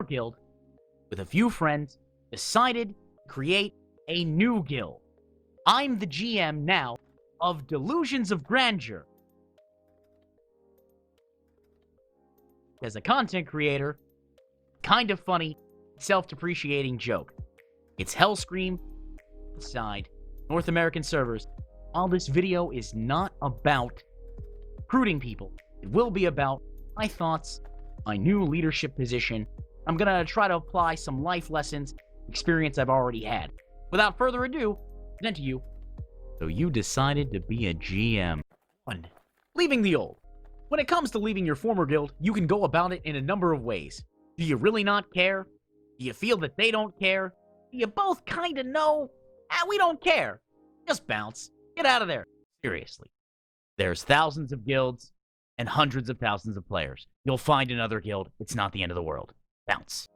guild, with a few friends, decided to create a new guild. I'm the GM now of Delusions of Grandeur. As a content creator, kind of funny, self-depreciating joke. It's Hellscream side, North American servers. While this video is not about recruiting people, it will be about my thoughts, my new leadership position. I'm gonna try to apply some life lessons, experience I've already had. Without further ado, present to you. So you decided to be a GM. 1. Leaving the old. When it comes to leaving your former guild, you can go about it in a number of ways. Do you really not care? Do you feel that they don't care? Do you both kind of know? We don't care. Just bounce. Get out of there. Seriously. There's thousands of guilds and hundreds of thousands of players. You'll find another guild. It's not the end of the world. Bounce.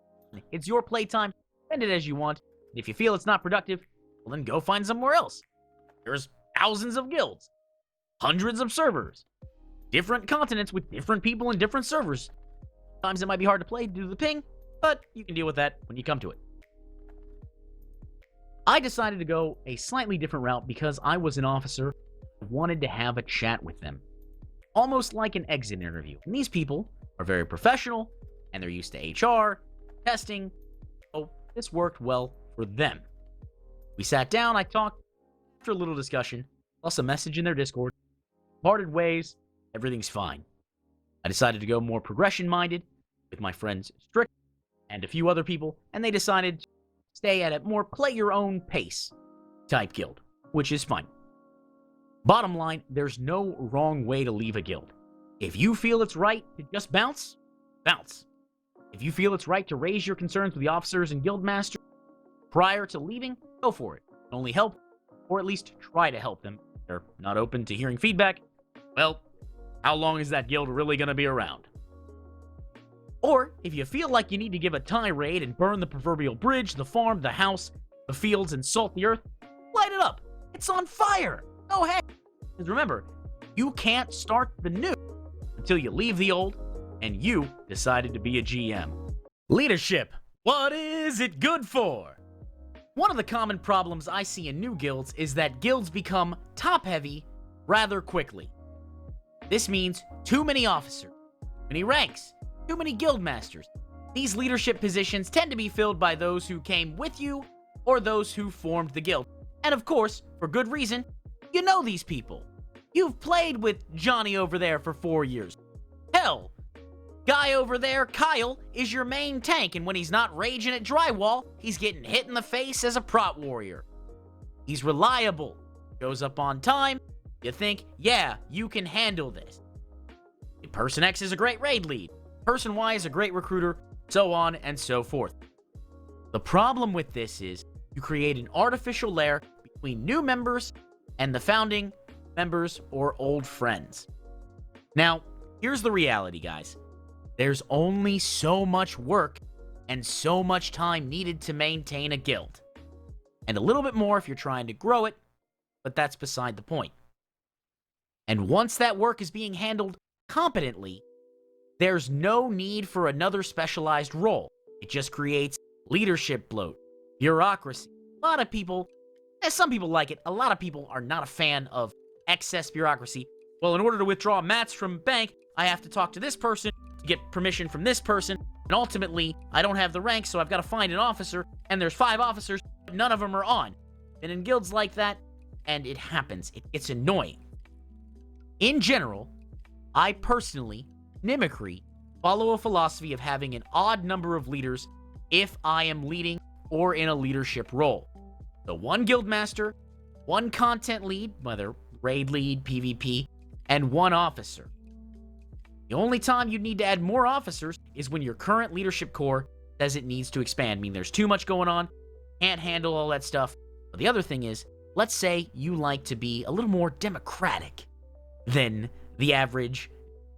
It's your playtime. Spend it as you want. And if you feel it's not productive, well, then go find somewhere else. There's thousands of guilds. Hundreds of servers. Different continents with different people and different servers. Sometimes it might be hard to play due to the ping, but you can deal with that when you come to it. I decided to go a slightly different route because I was an officer and wanted to have a chat with them. Almost like an exit interview. And these people are very professional, and they're used to HR, testing, so this worked well for them. We sat down, I talked, after a little discussion, plus a message in their Discord, parted ways, everything's fine. I decided to go more progression-minded with my friends Strict and a few other people, and they decided to stay at a more play-your-own-pace type guild, which is fine. Bottom line, there's no wrong way to leave a guild. If you feel it's right to just bounce, bounce. If you feel it's right to raise your concerns with the officers and guild masters prior to leaving, go for it. Only help, or at least try to help them. If they're not open to hearing feedback, well, how long is that guild really going to be around? Or, if you feel like you need to give a tirade and burn the proverbial bridge, the farm, the house, the fields, and salt the earth, light it up. It's on fire. Go ahead. Because remember, you can't start the new until you leave the old, and you decided to be a GM. Leadership. What is it good for? One of the common problems I see in new guilds is that guilds become top-heavy rather quickly. This means too many officers, too many ranks, too many guild masters. These leadership positions tend to be filled by those who came with you or those who formed the guild. And of course, for good reason, you know these people. You've played with Johnny over there for 4 years. Hell, guy over there, Kyle, is your main tank, and when he's not raging at drywall, he's getting hit in the face as a prot warrior. He's reliable, shows up on time. You think, yeah, you can handle this. Person X is a great raid lead. Person Y is a great recruiter, so on and so forth. The problem with this is you create an artificial layer between new members and the founding members or old friends. Now, here's the reality, guys. There's only so much work and so much time needed to maintain a guild. And a little bit more if you're trying to grow it, but that's beside the point. And once that work is being handled competently, there's no need for another specialized role. It just creates leadership bloat, bureaucracy. A lot of people, some people like it, a lot of people are not a fan of excess bureaucracy. Well, in order to withdraw mats from bank, I have to talk to this person to get permission from this person, and ultimately, I don't have the rank, so I've got to find an officer, and there's 5 officers, but none of them are on. And in guilds like that, and it happens, it's annoying. In general, I personally, Mimicry, follow a philosophy of having an odd number of leaders if I am leading or in a leadership role. So 1 guild master, 1 content lead, whether raid lead, PvP, and 1 officer. The only time you need to add more officers is when your current leadership core says it needs to expand. I mean, there's too much going on, can't handle all that stuff. But the other thing is, let's say you like to be a little more democratic than the average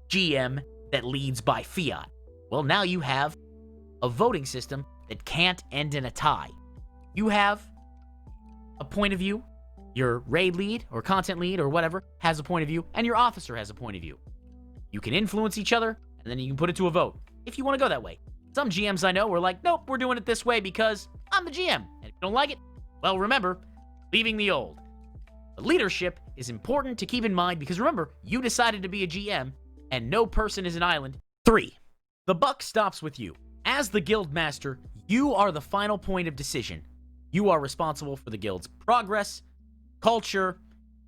GM that leads by fiat. Well, now you have a voting system that can't end in a tie. You have a point of view, your raid lead or content lead or whatever has a point of view, and your officer has a point of view. You can influence each other, and then you can put it to a vote if you want to go that way. Some GMs I know were like, nope, we're doing it this way because I'm the GM. And if you don't like it, well, remember, leaving the old. But leadership is important to keep in mind because remember, you decided to be a GM and no person is an island. 3. The buck stops with you. As the guild master, you are the final point of decision. You are responsible for the guild's progress, culture,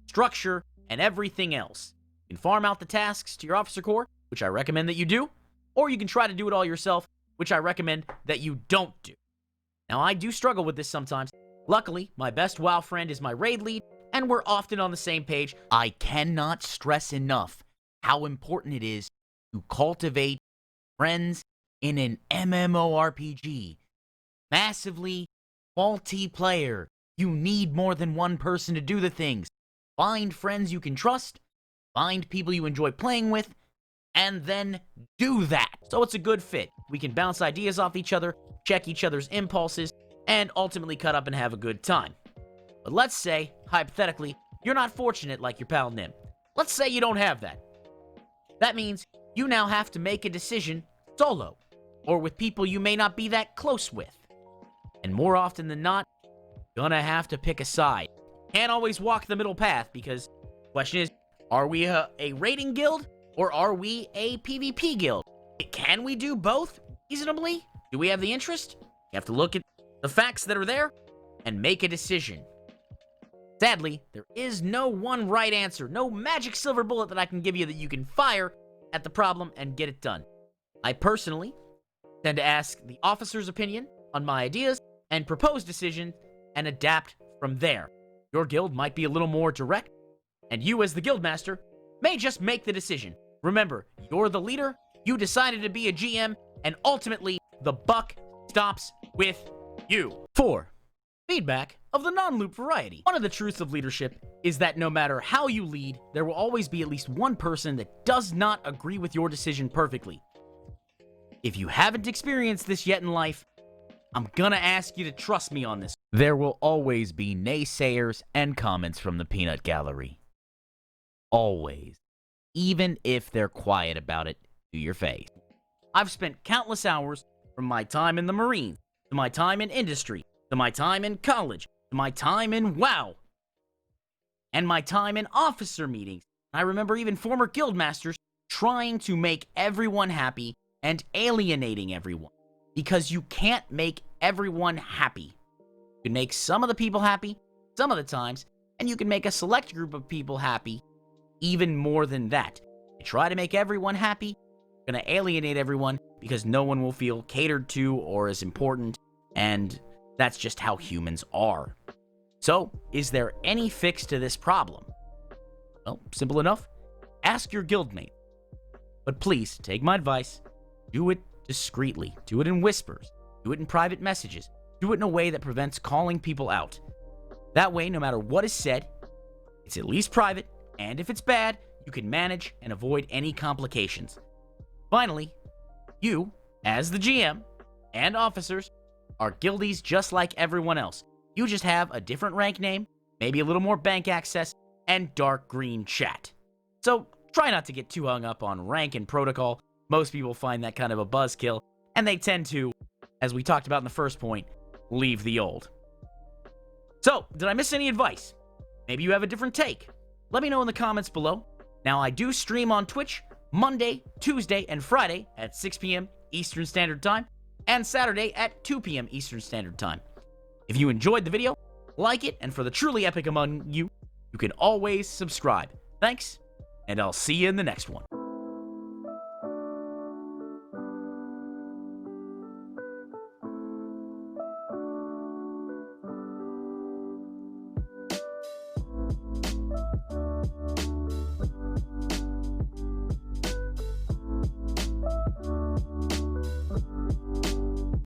structure, and everything else. You can farm out the tasks to your officer corps, which I recommend that you do, or you can try to do it all yourself, which I recommend that you don't do. Now, I do struggle with this sometimes. Luckily, my best WoW friend is my raid lead, and we're often on the same page. I cannot stress enough how important it is to cultivate friends in an MMORPG. Massively multiplayer. You need more than one person to do the things. Find friends you can trust, find people you enjoy playing with, and then do that. So it's a good fit. We can bounce ideas off each other, check each other's impulses, and ultimately cut up and have a good time. But let's say, hypothetically, you're not fortunate like your pal Nim. Let's say you don't have that. That means you now have to make a decision solo, or with people you may not be that close with. And more often than not, you're gonna have to pick a side. Can't always walk the middle path because the question is, are we a raiding guild or are we a PvP guild? Can we do both reasonably? Do we have the interest? You have to look at the facts that are there and make a decision. Sadly, there is no one right answer, no magic silver bullet that I can give you that you can fire at the problem and get it done. I personally tend to ask the officer's opinion on my ideas and propose decisions and adapt from there. Your guild might be a little more direct, and you as the guild master may just make the decision. Remember, you're the leader, you decided to be a GM, and ultimately, the buck stops with you. 4. Feedback of the non-loop variety. One of the truths of leadership is that no matter how you lead, there will always be at least one person that does not agree with your decision perfectly. If you haven't experienced this yet in life, I'm gonna ask you to trust me on this. There will always be naysayers and comments from the peanut gallery. Always. Even if they're quiet about it to your face. I've spent countless hours from my time in the Marines, to my time in industry, to my time in college, to my time in WoW, and my time in officer meetings. I remember even former guild masters trying to make everyone happy and alienating everyone. Because you can't make everyone happy. You can make some of the people happy, some of the times, and you can make a select group of people happy even more than that. You try to make everyone happy, you're going to alienate everyone because no one will feel catered to or as important, and that's just how humans are. So, is there any fix to this problem? Well, simple enough. Ask your guildmate. But please, take my advice, do it discreetly. Do it in whispers. Do it in private messages. Do it in a way that prevents calling people out. That way, no matter what is said, it's at least private, and if it's bad, you can manage and avoid any complications. Finally, you, as the GM and officers, are guildies just like everyone else. You just have a different rank name, maybe a little more bank access, and dark green chat. So try not to get too hung up on rank and protocol. Most people find that kind of a buzzkill, and they tend to, as we talked about in the first point, leave the old. So, did I miss any advice? Maybe you have a different take. Let me know in the comments below. Now, I do stream on Twitch Monday, Tuesday, and Friday at 6 p.m. Eastern Standard Time, and Saturday at 2 p.m. Eastern Standard Time. If you enjoyed the video, like it, and for the truly epic among you, you can always subscribe. Thanks, and I'll see you in the next one.